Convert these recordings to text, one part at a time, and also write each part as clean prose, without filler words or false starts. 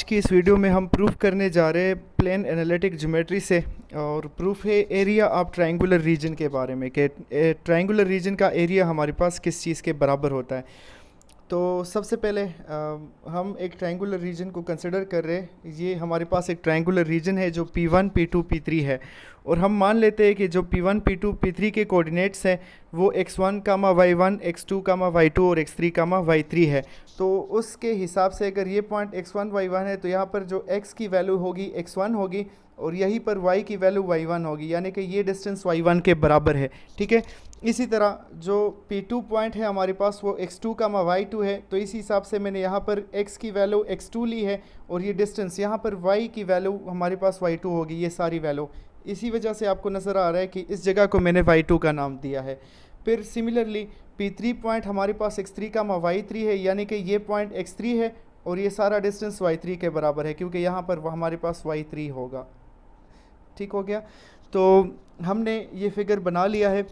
की इस वीडियो में हम प्रूफ करने जा रहे हैं प्लेन एनालिटिक ज्योमेट्री से। और प्रूफ है एरिया ऑफ ट्रायंगुलर रीजन के बारे में कि ट्रायंगुलर रीजन का एरिया हमारे पास किस चीज़ के बराबर होता है। तो सबसे पहले हम एक ट्रायंगुलर रीजन को कंसिडर कर रहे हैं। ये हमारे पास एक ट्रायंगुलर रीजन है जो P1, P2, P3 है। और हम मान लेते हैं कि जो P1, P2, P3 के कोऑर्डिनेट्स हैं वो x1, y1, x2, y2 और x3, y3 है। तो उसके हिसाब से अगर ये पॉइंट x1, y1 है तो यहाँ पर जो x की वैल्यू होगी x1 होगी और यहीं पर y की वैल्यू y1 होगी, यानी कि ये डिस्टेंस y1 के बराबर है। ठीक है। इसी तरह जो P2 पॉइंट है हमारे पास वो x2, y2 है। तो इस हिसाब से मैंने यहाँ पर x की वैल्यू x2 ली है और ये डिस्टेंस यहाँ पर y की वैल्यू हमारे पास y2 होगी, ये सारी वैल्यू। इसी वजह से आपको नज़र आ रहा है कि इस जगह को मैंने y2 का नाम दिया है। फिर सिमिलरली P3 पॉइंट हमारे पास x3, y3 है, यानी कि ये पॉइंट x3 है और ये सारा डिस्टेंस y3 के बराबर है क्योंकि यहाँ पर हमारे पास y3 होगा। ठीक हो गया। तो हमने ये फिगर बना लिया है।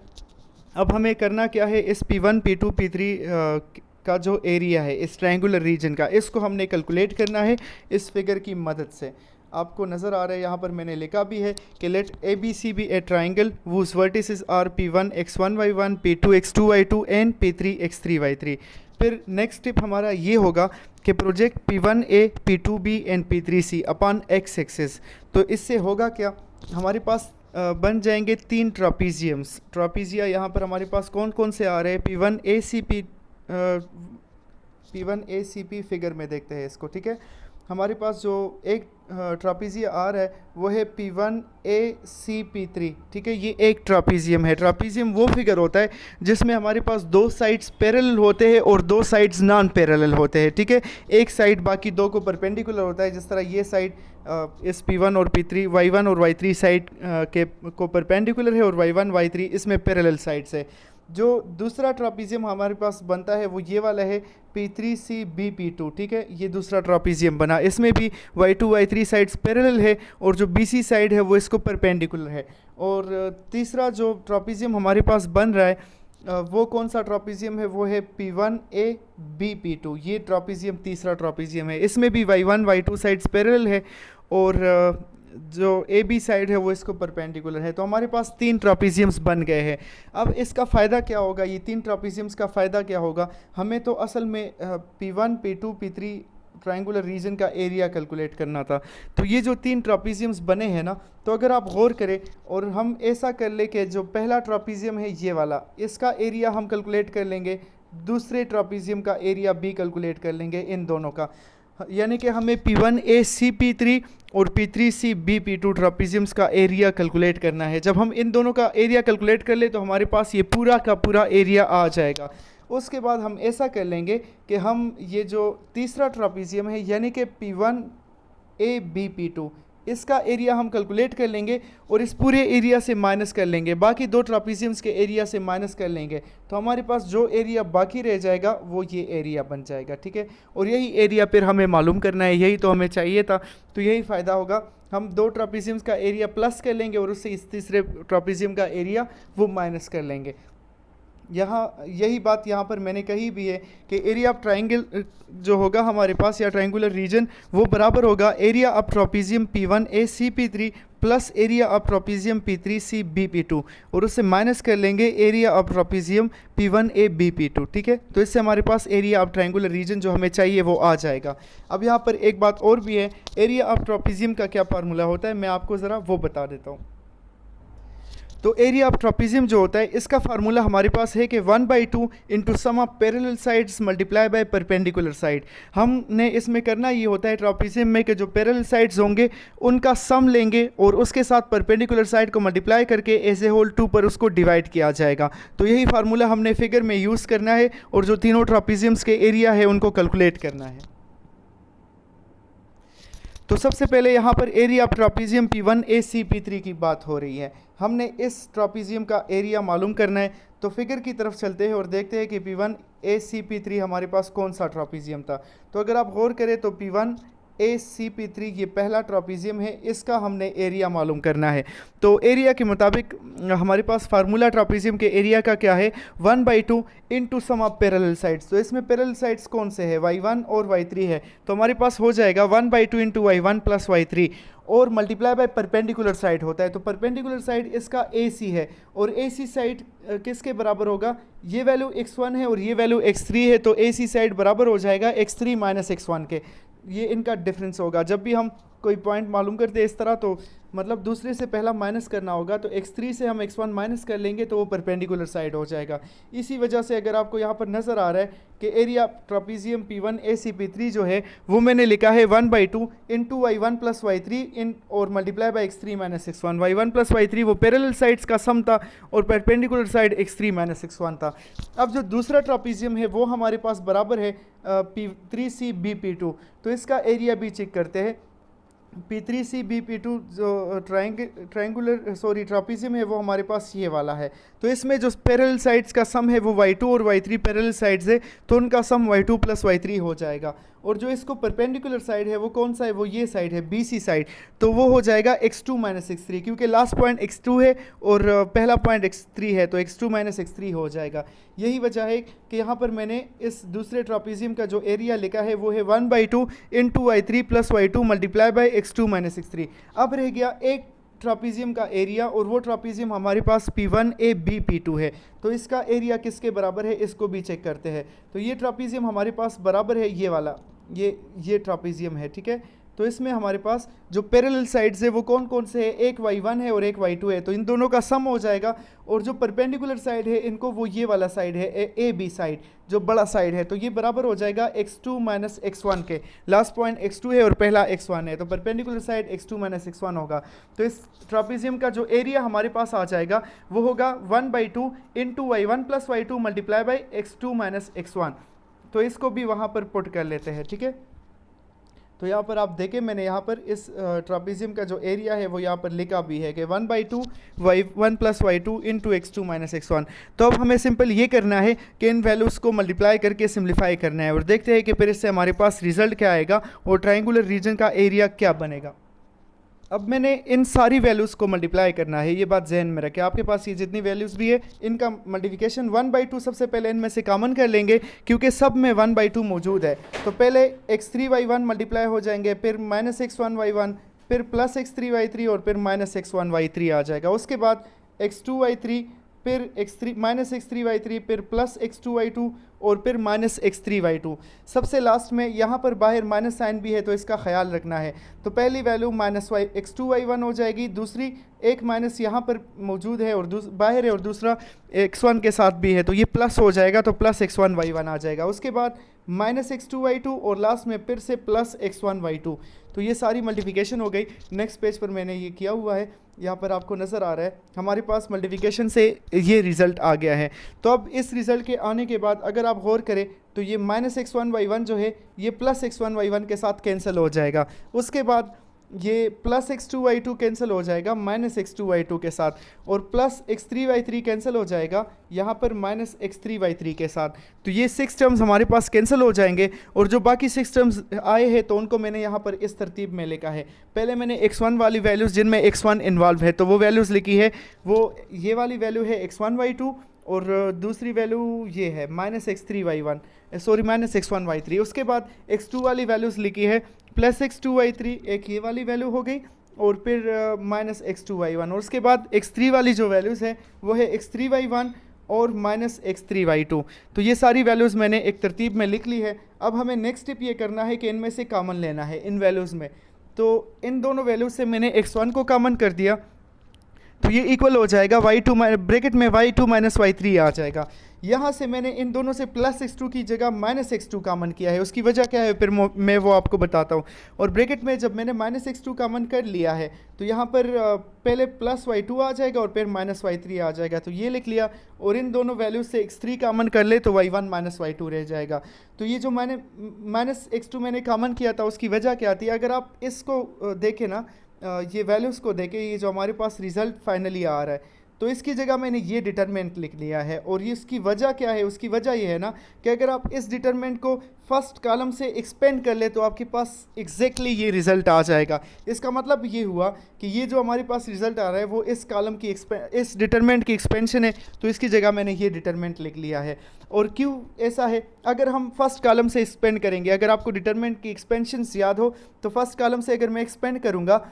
अब हमें करना क्या है, इस P1, P2, P3 का जो एरिया है इस ट्रायंगुलर रीजन का, इसको हमने कैलकुलेट करना है इस फिगर की मदद से। आपको नज़र आ रहा है यहाँ पर मैंने लिखा भी है कि let ABC be a triangle whose vertices are P1 x1 y1, P2 x2 y2 and P3 x3 y3। फिर नेक्स्ट स्टेप हमारा ये होगा कि project P1A, P2B and P3C upon x axis. तो इससे होगा क्या, हमारे पास बन जाएंगे तीन ट्रापीजियम्स। ट्रापीजिया यहाँ पर हमारे पास कौन कौन से आ रहे हैं, P1ACP फिगर में देखते हैं इसको। ठीक है। हमारे पास जो एक ट्रापीजिया आ रहा है वो है P1ACP3। ठीक है। ये एक ट्रापीजियम है। ट्रापीजियम वो फिगर होता है जिसमें हमारे पास दो साइड्स पैरेलल होते हैं और दो साइड्स नॉन पैरेलल होते हैं। ठीक है। एक साइड बाकी दो को परपेंडिकुलर होता है, जिस तरह ये साइड इस P1 और P3 y1 और y3 साइड के को परपेंडिकुलर है और y1 y3 इसमें पैरेलल साइड्स है। जो दूसरा ट्रापीजियम हमारे पास बनता है वो ये वाला है P3CBP2। ठीक है। ये दूसरा ट्रापीजियम बना, इसमें भी y2 y3 साइड्स पैरेलल है और जो BC साइड है वो इसको परपेंडिकुलर है। और तीसरा जो ट्रापीजियम हमारे पास बन रहा है वो कौन सा ट्रापीजियम है, वो है P1ABP2। ये ट्रापीजियम तीसरा ट्रापीजियम है, इसमें भी y1 y2 साइड्स पैरेलल है और जो AB साइड है वो इसको परपेंडिकुलर है। तो हमारे पास तीन ट्रापीजियम्स बन गए हैं। अब इसका फ़ायदा क्या होगा, ये तीन ट्रापीजियम्स का फ़ायदा क्या होगा, हमें तो असल में P1, P2, P3 triangular region का एरिया कैलकुलेट करना था। तो ये जो तीन ट्रापीजियम्स बने हैं ना, तो अगर आप गौर करें और हम ऐसा कर ले कि जो पहला ट्रापीजियम है ये वाला, इसका एरिया हम कैलकुलेट कर लेंगे, दूसरे ट्रापीजियम का एरिया भी कैलकुलेट कर लेंगे, इन दोनों का। यानी कि हमें P1ACP3 और P3CBP2 ट्रापीजियम्स का एरिया कैलकुलेट करना है। जब हम इन दोनों का एरिया कैलकुलेट कर ले तो हमारे पास ये पूरा का पूरा एरिया आ जाएगा। उसके बाद हम ऐसा कर लेंगे कि हम ये जो तीसरा ट्रापीजियम है यानी कि P1ABP2, इसका एरिया हम कैलकुलेट कर लेंगे और इस पूरे एरिया से माइनस कर लेंगे, बाकी दो ट्रापीजियम्स के एरिया से माइनस कर लेंगे। तो हमारे पास जो एरिया बाकी रह जाएगा वो ये एरिया बन जाएगा। ठीक है। और यही एरिया फिर हमें मालूम करना है, यही तो हमें चाहिए था। तो यही फ़ायदा होगा, हम दो ट्रापीजियम्स का एरिया प्लस कर लेंगे और उससे इस तीसरे ट्रापीजियम का एरिया वो माइनस कर लेंगे। यहाँ यही बात यहाँ पर मैंने कही भी है कि एरिया ऑफ ट्रायंगल जो होगा हमारे पास या ट्रायंगुलर रीजन वो बराबर होगा area of trapezium P1ACP3 plus area of trapezium P3CBP2 और उससे माइनस कर लेंगे एरिया ऑफ ट्रापीजियम P1ABP2। ठीक है। तो इससे हमारे पास एरिया ऑफ ट्रायंगुलर रीजन जो हमें चाहिए वो आ जाएगा। अब यहाँ पर एक बात और भी है, एरिया ऑफ ट्रापीजियम का क्या फार्मूला होता है मैं आपको ज़रा वो बता देता हूँ। तो एरिया ऑफ ट्रापीजियम जो होता है इसका फार्मूला हमारे पास है कि 1/2 into sum of parallel sides multiply by perpendicular side. हमने इसमें करना ये होता है ट्रापीजियम में कि जो पैरेलल साइड्स होंगे उनका सम लेंगे और उसके साथ परपेंडिकुलर साइड को मल्टीप्लाई करके एज ए होल 2 पर उसको डिवाइड किया जाएगा। तो यही फार्मूला हमने फिगर में यूज़ करना है और जो तीनों ट्रापीजियम्स के एरिया है उनको कैलकुलेट करना है। तो सबसे पहले यहाँ पर एरिया ऑफ ट्रापीजियम P1ACP3 की बात हो रही है। हमने इस ट्रापीजियम का एरिया मालूम करना है। तो फिगर की तरफ चलते हैं और देखते हैं कि P1ACP3 हमारे पास कौन सा ट्रापीजियम था। तो अगर आप गौर करें तो P1 ACP3 ये पहला ट्रापीजियम है, इसका हमने एरिया मालूम करना है। तो एरिया के मुताबिक हमारे पास फार्मूला ट्रापीजियम के एरिया का क्या है, 1/2 into sum of parallel sides. तो इसमें पैरेलल साइड्स कौन से है, y1 और y3 है, तो हमारे पास हो जाएगा 1/2 इंटू y1 प्लस y3 और मल्टीप्लाई बाय परपेंडिकुलर साइड होता है। तो परपेंडिकुलर साइड इसका AC है और AC साइड किसके बराबर होगा, ये वैल्यू x1 है और ये वैल्यू x3 है, तो AC साइड बराबर हो जाएगा x3 माइनस x1 के। ये इनका डिफरेंस होगा। जब भी हम कोई पॉइंट मालूम करते हैं इस तरह, तो मतलब दूसरे से पहला माइनस करना होगा, तो x3 से हम x1 माइनस कर लेंगे तो वो परपेंडिकुलर साइड हो जाएगा। इसी वजह से अगर आपको यहाँ पर नज़र आ रहा है कि एरिया ट्रापीजियम P1 ACP3 जो है वो मैंने लिखा है 1/2 इंटू y1 प्लस y3 इन और multiply by x3 minus x1। y1 plus y3 वो पैरेलल साइड्स का सम था और perpendicular side x3 minus x1 था। अब जो दूसरा ट्रापीजियम है वो हमारे पास बराबर है P3CBP2। तो इसका एरिया भी चेक करते हैं। P3CBP2 जो ट्रापीजियम है वो हमारे पास ये वाला है। तो इसमें जो पैरेलल साइड्स का सम है वो y2 और y3 पैरेलल साइड्स है, तो उनका सम y2 प्लस y3 हो जाएगा। और जो इसको परपेंडिकुलर साइड है वो कौन सा है, वो ये साइड है BC साइड, तो वो हो जाएगा x2 माइनस x3, क्योंकि लास्ट पॉइंट x2 है और पहला पॉइंट x3 है, तो x2 माइनस x3 हो जाएगा। यही वजह है कि यहाँ पर मैंने इस दूसरे ट्रापीजियम का जो एरिया लिखा है वो है 1/2 into y3 plus y2 multiply by x2 minus x3। अब रह गया एक ट्रापीजियम का एरिया और वो ट्रापीजियम हमारे पास P1ABP2 है। तो इसका एरिया किसके बराबर है, इसको भी चेक करते हैं। तो ये ट्रापीजियम हमारे पास बराबर है ये वाला, ये ट्रापीजियम है, ठीक है। तो इसमें हमारे पास जो पैरेलल साइड्स है वो कौन कौन से है, एक y1 है और एक y2 है, तो इन दोनों का सम हो जाएगा। और जो परपेंडिकुलर साइड है इनको वो ये वाला साइड है AB साइड, जो बड़ा साइड है, तो ये बराबर हो जाएगा x2 माइनस x1 के। लास्ट पॉइंट x2 है और पहला x1 है, तो perpendicular side x2 minus x1 होगा। तो इस ट्रापीजियम का जो एरिया हमारे पास आ जाएगा वो होगा 1/2 into y1 plus y2 multiply by x2 minus x1। तो इसको भी वहाँ पर पुट कर लेते हैं, ठीक है। तो यहाँ पर आप देखें मैंने यहाँ पर इस ट्रापीजियम का जो एरिया है वो यहाँ पर लिखा भी है कि 1/2 y1 plus y2 into x2 minus x1। तो अब हमें सिंपल ये करना है कि इन वैल्यूज़ को मल्टीप्लाई करके सिम्प्लीफाई करना है और देखते हैं कि फिर इससे हमारे पास रिजल्ट क्या आएगा और ट्राइंगुलर रीजन का एरिया क्या बनेगा। अब मैंने इन सारी वैल्यूज़ को मल्टीप्लाई करना है, ये बात जहन में रखें। आपके पास ये जितनी वैल्यूज़ भी है इनका मल्टीप्लिकेशन 1/2 सबसे पहले इनमें से कॉमन कर लेंगे, क्योंकि सब में 1/2 मौजूद है। तो पहले x3y1 मल्टीप्लाई हो जाएंगे, फिर माइनस x1y1, फिर प्लस x3y3 और फिर माइनस x1y3 आ जाएगा। उसके बाद x2y3, फिर x3 माइनस x3y3, फिर प्लस x2y2 और फिर माइनस x3y2। सबसे लास्ट में यहाँ पर बाहर माइनस साइन भी है, तो इसका ख्याल रखना है। तो पहली वैल्यू माइनस x2y1 हो जाएगी, दूसरी एक माइनस यहाँ पर मौजूद है और बाहर है और दूसरा x1 के साथ भी है, तो ये प्लस हो जाएगा, तो प्लस x1y1 आ जाएगा। उसके बाद माइनस x2y2 और लास्ट में फिर से प्लस x1y2। तो ये सारी मल्टीप्लिकेशन हो गई। नेक्स्ट पेज पर मैंने ये किया हुआ है, यहाँ पर आपको नज़र आ रहा है हमारे पास मल्टीप्लिकेशन से ये रिज़ल्ट आ गया है। तो अब इस रिज़ल्ट के आने के बाद अगर आप गौर करें तो ये माइनस x1y1 जो है ये प्लस x1y1 के साथ कैंसिल हो जाएगा। उसके बाद ये प्लस x2y2 कैंसिल हो जाएगा माइनस x2y2 के साथ, और प्लस x3y3 कैंसिल हो जाएगा यहाँ पर माइनस x3y3 के साथ। तो ये 6 टर्म्स हमारे पास कैंसिल हो जाएंगे और जो बाकी 6 टर्म्स आए हैं तो उनको मैंने यहाँ पर इस तरतीब में लिखा है। पहले मैंने x1 वाली वैल्यूज़ जिनमें x1 इन्वॉल्व है तो वो वैल्यूज़ लिखी है, वो ये वाली वैल्यू है x1y2 और दूसरी वैल्यू ये है माइनस x3y1 माइनस x1y3। उसके बाद x2 वाली वैल्यूज़ लिखी है प्लस x2y3, एक ये वाली वैल्यू हो गई, और फिर माइनस x2y1। और उसके बाद x3 वाली जो वैल्यूज़ है वो है x3y1 और माइनस x3y2। तो ये सारी वैल्यूज़ मैंने एक तरतीब में लिख ली है। अब हमें नेक्स्ट स्टेप ये करना है कि इनमें से कॉमन लेना है इन वैल्यूज़ में। तो इन दोनों वैल्यूज़ से मैंने x1 को कॉमन कर दिया, तो ये इक्वल हो जाएगा y2 ब्रैकेट में y2 माइनस y3 आ जाएगा। यहाँ से मैंने इन दोनों से प्लस x2 की जगह माइनस x2 कॉमन किया है, उसकी वजह क्या है फिर मैं वो आपको बताता हूँ। और ब्रैकेट में जब मैंने माइनस x2 कॉमन कर लिया है तो यहाँ पर पहले प्लस y2 आ जाएगा और फिर माइनस y3 आ जाएगा, तो ये लिख लिया। और इन दोनों वैल्यूज से x3 कॉमन कर ले तो y1 माइनस y2 रह जाएगा। तो ये जो मैंने माइनस x2 मैंने कॉमन किया था उसकी वजह क्या थी, अगर आप इसको देखें ना, ये वैल्यूज़ को देखें, ये जो हमारे पास रिज़ल्ट फाइनली आ रहा है, तो इसकी जगह मैंने ये डिटरमिनेंट लिख लिया है। और ये इसकी वजह क्या है, उसकी वजह ये है ना कि अगर आप इस डिटरमिनेंट को फर्स्ट कॉलम से एक्सपेंड कर ले तो आपके पास एग्जैक्टली ये रिज़ल्ट आ जाएगा। इसका मतलब ये हुआ कि ये जो हमारे पास रिज़ल्ट आ रहा है वो इस कॉलम की इस डिटरमिनेंट की एक्सपेंशन है, तो इसकी जगह मैंने ये डिटरमिनेंट लिख लिया है। और क्यों ऐसा है, अगर हम फर्स्ट कॉलम से एक्सपेंड करेंगे, अगर आपको डिटरमिनेंट की एक्सपेंशन याद हो तो फर्स्ट कॉलम से अगर मैं एक्सपेंड करूँगा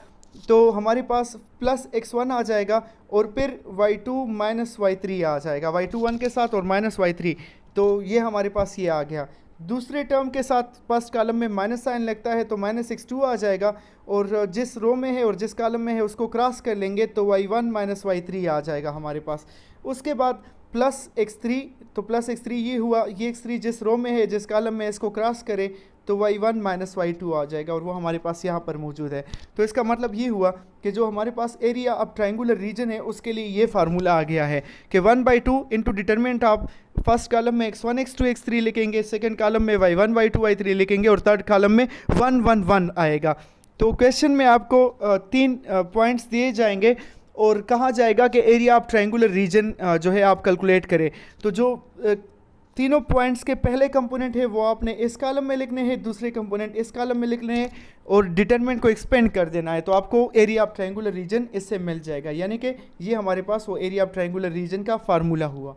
तो हमारे पास प्लस x1 आ जाएगा और फिर y2 माइनस y3 आ जाएगा, y2 1 के साथ और माइनस y3, तो ये हमारे पास ये आ गया। दूसरे टर्म के साथ फर्स्ट कॉलम में माइनस साइन लगता है तो माइनस x2 आ जाएगा, और जिस रो में है और जिस कॉलम में है उसको क्रॉस कर लेंगे तो y1 माइनस y3 आ जाएगा हमारे पास। उसके बाद प्लस x3, तो प्लस x3 ये हुआ, ये x3 जिस रो में है जिस कॉलम में इसको क्रॉस करे तो y1 माइनस y2 आ जाएगा, और वो हमारे पास यहाँ पर मौजूद है। तो इसका मतलब ये हुआ कि जो हमारे पास एरिया अब ट्रायंगुलर रीजन है उसके लिए ये फार्मूला आ गया है कि 1/2 इंटू डिटरमिनेंट आप फर्स्ट कॉलम में x1 x2 x3 लिखेंगे, सेकंड कॉलम में y1 y2 y3 लिखेंगे और थर्ड कॉलम में 1 1 1 आएगा। तो क्वेश्चन में आपको 3 पॉइंट्स दिए जाएंगे और कहा जाएगा कि एरिया ऑफ ट्रायंगुलर रीजन जो है आप कैलकुलेट करें। तो जो तीनों पॉइंट्स के पहले कंपोनेंट है वो आपने इस कॉलम में लिखने हैं, दूसरे कंपोनेंट इस कॉलम में लिखने हैं और डिटरमिनेंट को एक्सपेंड कर देना है, तो आपको एरिया ऑफ ट्रायंगुलर रीजन इससे मिल जाएगा। यानी कि ये हमारे पास वो एरिया ऑफ ट्रायंगुलर रीजन का फार्मूला हुआ।